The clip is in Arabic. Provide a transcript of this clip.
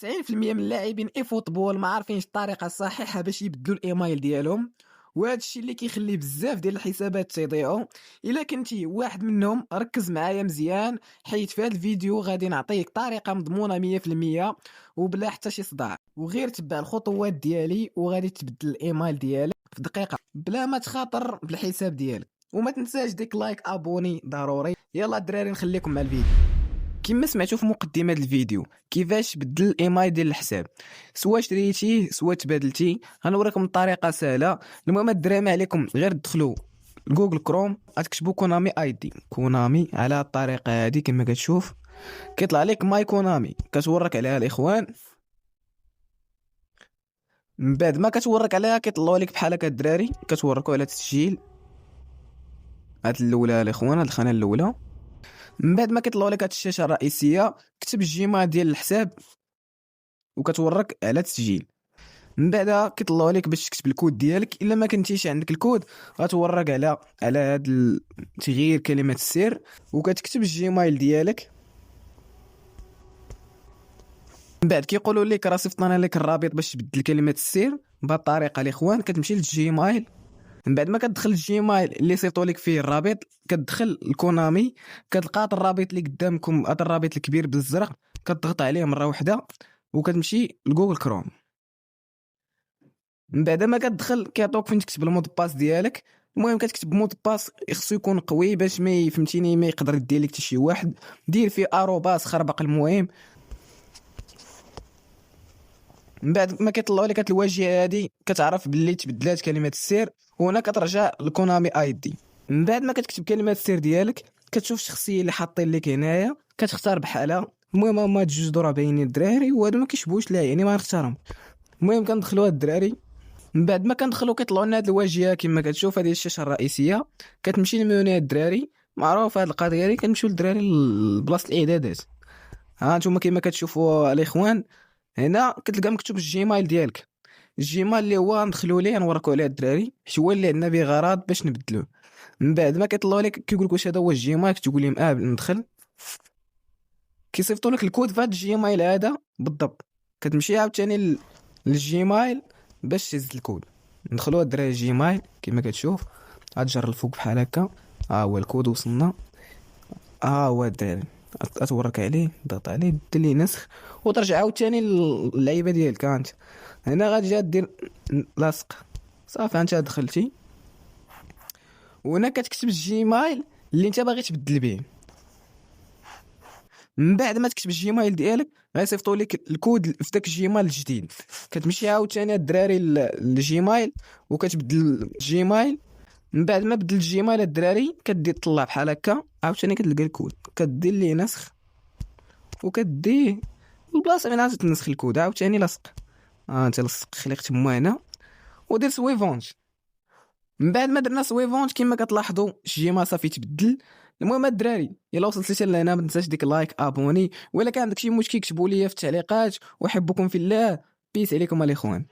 90% من اللاعبين اي فوتبول ما عارفينش الطريقه الصحيحه باش يبدلوا الايميل ديالهم، وهذا الشيء اللي كيخلي بزاف ديال الحسابات تيضيعوا. الا كنتي واحد منهم ركز معايا مزيان، حيت في هذا الفيديو غادي نعطيك طريقه مضمونه 100% وبلا حتى شي صداع، وغير تبع الخطوات ديالي وغادي تبدل الايميل ديالك في دقيقه بلا ما تخاطر بالحساب ديالك. وما تنساش ديك لايك ابوني ضروري. يلا الدراري نخليكم مع الفيديو. كما سمعتوا في مقدمه الفيديو كيفاش بدل الايميل ديال الحساب، سواء شريتيه سواء تبادلتيه، غنوريكم الطريقه سهله. المهم الدراري ما عليكم غير تدخلوا جوجل كروم، غتكتبوا كونامي اي دي كونامي على الطريقه هذه كما كتشوف، كيطلع لك ماي كونامي كتورك عليها الاخوان. من بعد ما كتورك عليها كيطلعوا لك بحال هكا الدراري، كتوركوا على تسجيل. هاد الاولى الاخوان، هاد الخانه الاولى. من بعد ما كيطلعوا لك هاد الشاشه الرئيسيه كتب الجيميل ديال الحساب وكتورك على تسجيل. من بعد كيطلعوا لك باش تكتب الكود ديالك، الا ما كنتيش عندك الكود غتورك على هاد تغيير كلمه السر وكتكتب الجيميل ديالك. من بعد كيقولوا لك راه صيفطنا لك الرابط باش تبدل كلمه السر بهذه الطريقه الاخوان. كتمشي للجيميل، من بعد ما كتدخل الجيميل اللي صيفطوا لك فيه الرابط كتدخل الكونامي، كتلقى الرابط اللي قدامكم، هذا الرابط الكبير بالزرق، كتضغط عليه مره واحده وكتمشي لجوجل كروم. من بعد ما كتدخل كيعطوك فين تكتب المود باس ديالك. المهم كتكتب مود باس خصو يكون قوي باش ما يفهمتيني ما يقدر يدير لك حتى شي واحد. دير فيه اروباس خربق المهم. من بعد ما كيطلعوا لك هاد الواجهه هذه كتعرف باللي تبدلات كلمه السر، وهنا كترجع لكونامي اي دي. من بعد ما كتكتب كلمه السر ديالك كتشوف الشخصيه اللي حاطين لك هنايا، كتختار بحالها. المهم هما جوج دورا باينين الدراري، وهادو ما كيشبهوش لا يعني ما نختارهم. المهم كندخلوا هاد الدراري. من بعد ما كندخلوا كيطلعوا لنا هاد الواجهه كما كتشوف، هذه الشاشه الرئيسيه. كتمشي للمنيو الدراري، معروف هاد القضيه هذه. كنمشيو للدراري لبلاصه الاعدادات. ها نتوما كما كتشوفوا الاخوان، هنا كتلقى مكتوب الجيميل ديالك. الجيميل اللي هو ندخلوا ليه نوريكم عليه الدراري، حيت هو اللي عندنا بغرض باش نبدلوه. من بعد ما كيطلعوا لك كيقول لك واش هذا هو الجيميل، كتقول لهم ندخل. كيصيفطوا لك الكود في هذا الجيميل هذا بالضبط. كتمشي عاوتاني للجيميل باش تهز الكود. ندخلوا الدراري الجيميل كما كتشوف، غتجر الفوق بحال هكا. ها هو الكود وصلنا، ها هو الدراري اتورك عليه، ضغط عليه، دير ليه نسخ وترجع عاوتاني للعيبه ديالك. انت هنا غادي دير لاصق صافي، انت دخلتي وهنا كتكتب الجيميل اللي انت باغي تبدل به. من بعد ما تكتب الجيميل ديالك غيصيفطوا لك الكود في داك الجيميل الجديد. كتمشي عاوتاني الدراري للجيميل وكتبدل الجيميل. من بعد ما بدل الجيميل الدراري كدير طلع بحال هكا، عاوتاني كتلقى الكود، كدير ليه نسخ وكديه البلاصه فين تنسخ الكود، عاوتاني لصق. انت لصق خليك تما هنا ودير سويفونت. من بعد ما درنا سويفونت كما كتلاحظوا الجيميل صافي تبدل. المهم الدراري الا وصلتي لهنا ما تنساش ديك لايك ابوني، ولا كان عندك شي مشكل كتبوا لي في التعليقات. واحبكم في الله، بيس عليكم الاخوان.